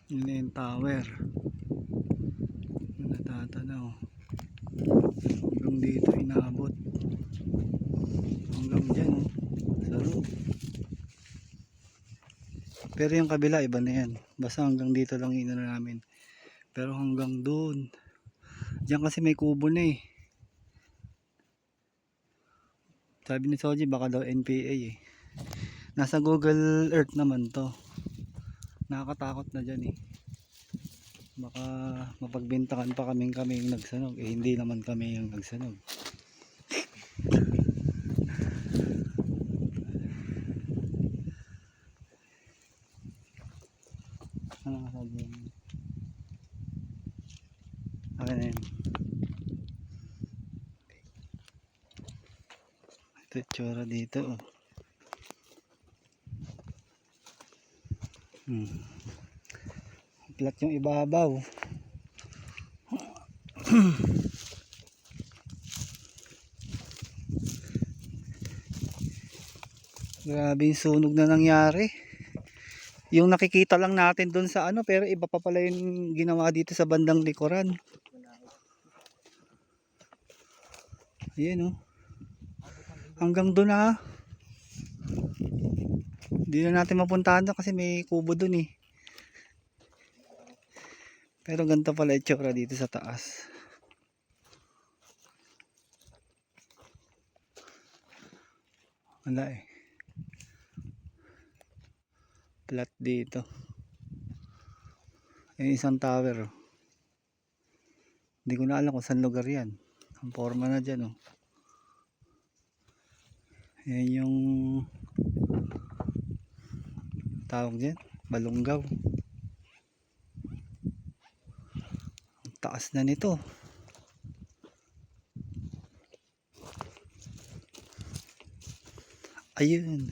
Yun na yung tower. Yung natatanaw. Hanggang dito inabot. Hanggang dyan, oh. Sa loob. Pero yung kabila iba na yan. Basta hanggang dito lang ina namin. Pero hanggang doon. Diyan kasi may kubo na eh. Sabi ni Soji baka daw NPA eh. Nasa Google Earth naman to. Nakakatakot na dyan eh. Baka mapagbintakan pa kaming yung nagsanog. Eh hindi naman kami yung nagsanog. Ano nga sabi yun? Akin na yun. Ito tsura dito oh. Plat yung ibabaw. Grabe yung sunog na nangyari. Yung nakikita lang natin doon sa ano, pero iba pa pala yung ginawa dito sa bandang likuran. Ayan oh. Hanggang doon na. Hindi na natin mapuntahan doon kasi may kubo doon eh. Pero ganito pala itsura dito sa taas. Wala eh. Flat dito. Yung isang tower. Hindi ko na alam kung saan lugar yan. Ang forma na dyan oh. Yan yung tawag dyan. Balunggaw. Ang taas na nito. Ayun.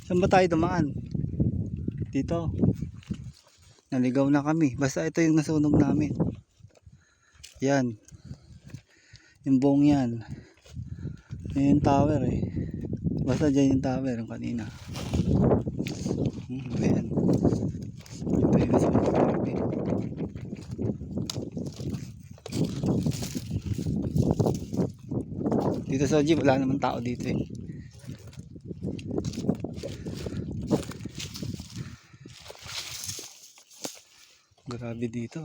Saan ba tayo dumaan? Dito. Naligaw na kami. Basta ito yung nasunog namin. Yan. Yung buong yan. Yan yung tower eh. Basta dyan yung tower yung kanina. Ayan. Ito yung nasunog namin. Dito sa jeep wala naman tao dito eh. Grabe dito.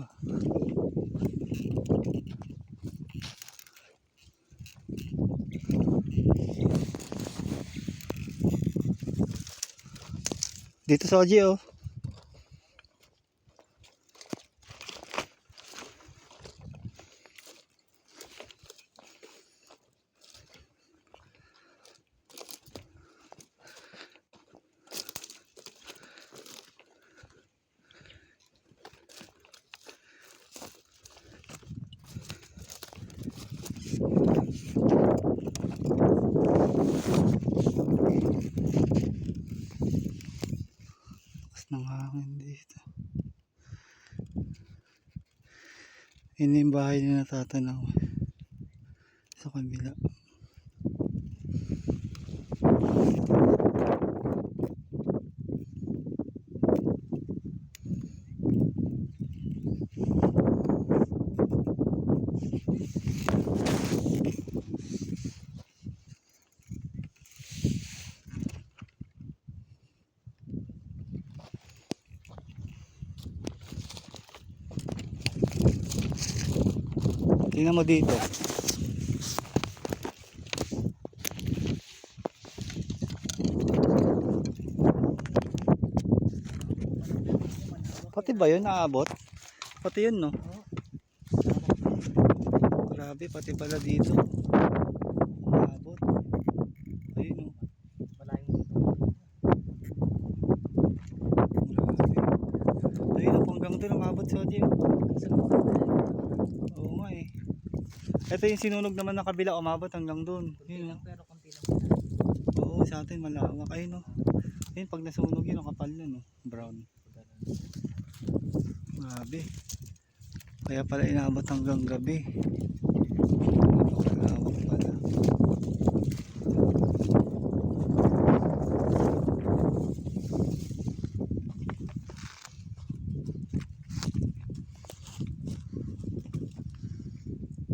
Dito sa Oji oh. Ng hangin dito. Yun yung bahay na natatanaw sa kabila. Tingnan mo dito. Pati ba yun naabot? Pati yun no? Grabe, pati pala dito. Naabot. Ayun no. Grabe. Ayun no, hanggang doon naabot si Oji. Oo nga eh. Ito yung sinunog naman ng kabila, umabot hanggang doon. Yun, no? Oo, sa atin malawak. Ayun no. Ayun, pag nasunog yun, ang kapal nun, no? Brown. Grabe. Kaya pala inaabot hanggang gabi. Malawak pala.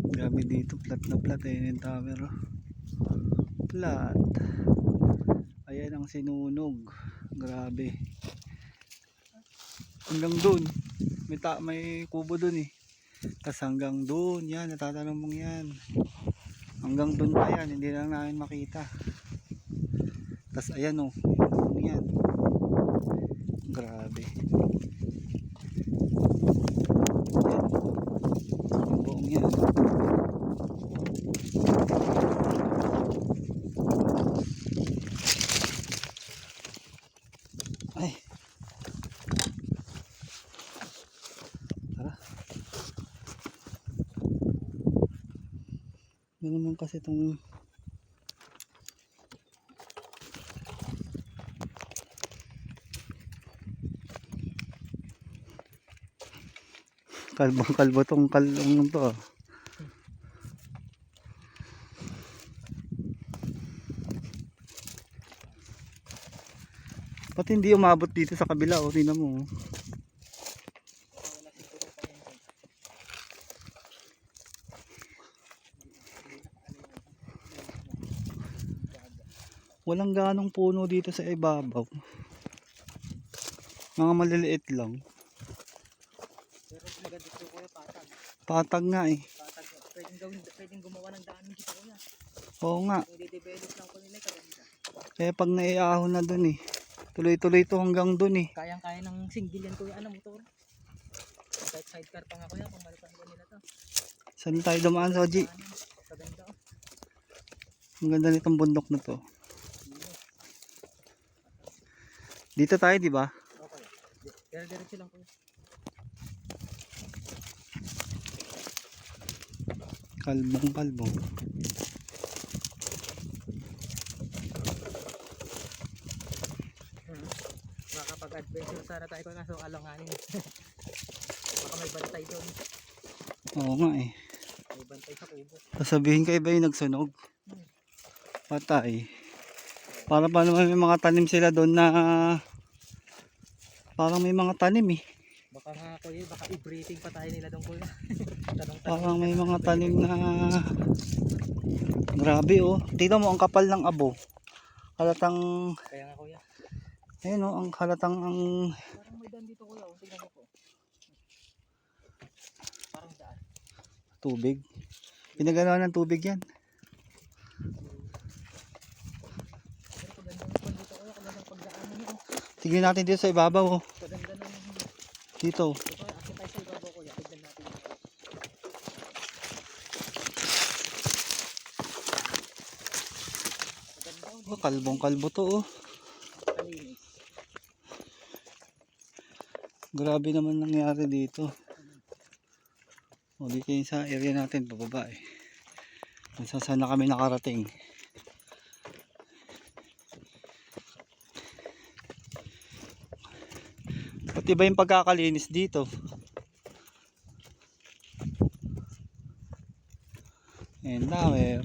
Grabe dito, flat na flat. Ayun yung tower, oh. Flat. Ayan ang sinunog. Grabe. Hanggang dun. May kubo dun eh. Tas hanggang dun. Yan, natatanong mong yan. Hanggang dun pa yan. Hindi lang namin makita. Tas ayan oh. Yan. Grabe. Yan. Yung buong yan. Ay. Tara. Ano naman kasi itong kalbong kalbo tong kalong to, ah. Pati hindi umabot dito sa kabila, oh. Tingnan mo, oh. Walang ganong puno dito sa ibabaw. Mga maliliit lang. Pero maganda ito kuya, patag. Patag nga eh. Patag. Pwedeng gumawa ng daan dito kuya. Oo nga. Kung i-develop lang ko nila, kaganda. Kaya pag naiahon na dun eh. Tuloy-tuloy to hanggang dun eh. Kayang-kaya ng single yan kuya, ano motor. Kahit sidecar pa nga kuya, kung malipan ko nila to. Saan tayo dumaan, Soji? Kaganda oh. Ang ganda nitong bundok na to. Dito tayo, di ba? Okay. Pero diretso lang kuya. Kalbong. Makapag-adventure sana tayo kung kaso alanganin. Baka may bantay doon. Oo nga eh. May bantay sa kubo. Sasabihin kayo ba yung nagsunog? Patay. Para pa naman may mga tanim sila doon na parang may mga tanim eh. Baka nga kuya, baka i-breathing pa tayo nila doon kuya. Parang may mga tanim na grabe oh. Tingnan mo ang kapal ng abo. Halatang Kaya nga kuya. ayun oh, ang halatang ang Parang may daan dito kuya, tingnan mo po. Parang daan. tubig. Pinaganawa ng tubig yan. Pero paganda naman dito kuya, kagandang pagdaan mo. Tignan natin dito sa ibabaw oh. Kaganda ng Dito. ito, akin tayo sa ibabaw kuya, tignan natin. Kaganda oh, Oh, kalbong-kalbo to oh. kalinis. Grabe naman nangyari dito. O dito yung sa area natin pababa eh. Kung saan na kami nakarating. Pati ba yung pagkakalinis dito? And tower.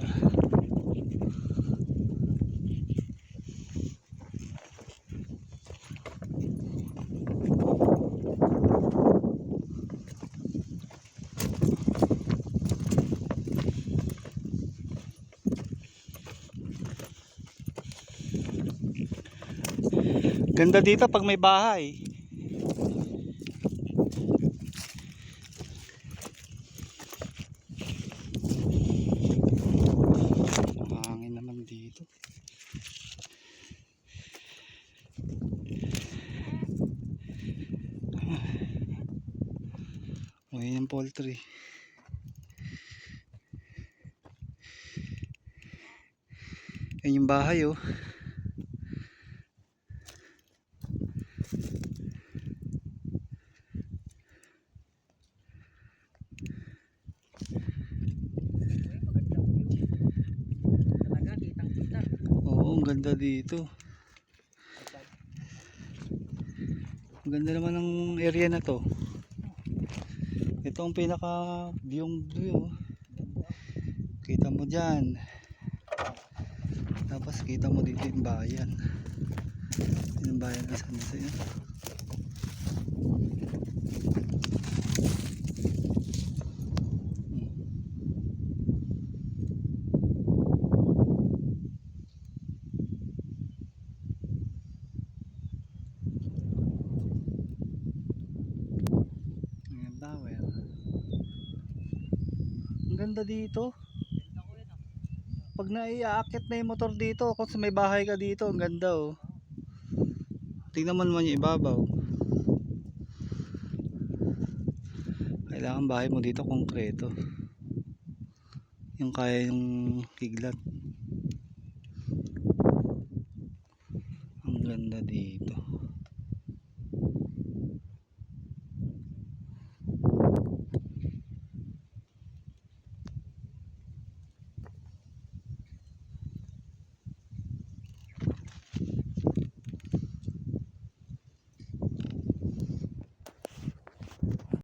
Ganda dito pag may bahay. Hangin naman dito. O yun yung poultry. Yan yung bahay oh. Magandang view. Talaga, kitang kita. ganda dito. Ang ganda naman ng area na to. Ito ang pinaka view. Kita mo dyan. Tapos kita mo dito yung bayan. Yung bayan na saan dito yun. Ayan, tower. Ang ganda dito. Pag naiaakit na yung motor dito, kung sa may bahay ka dito, ang ganda oh. Tingnan mo naman yung ibabaw. Kailangan bahay mo dito konkreto. Yung kaya yung kiglat. Ang ganda dito.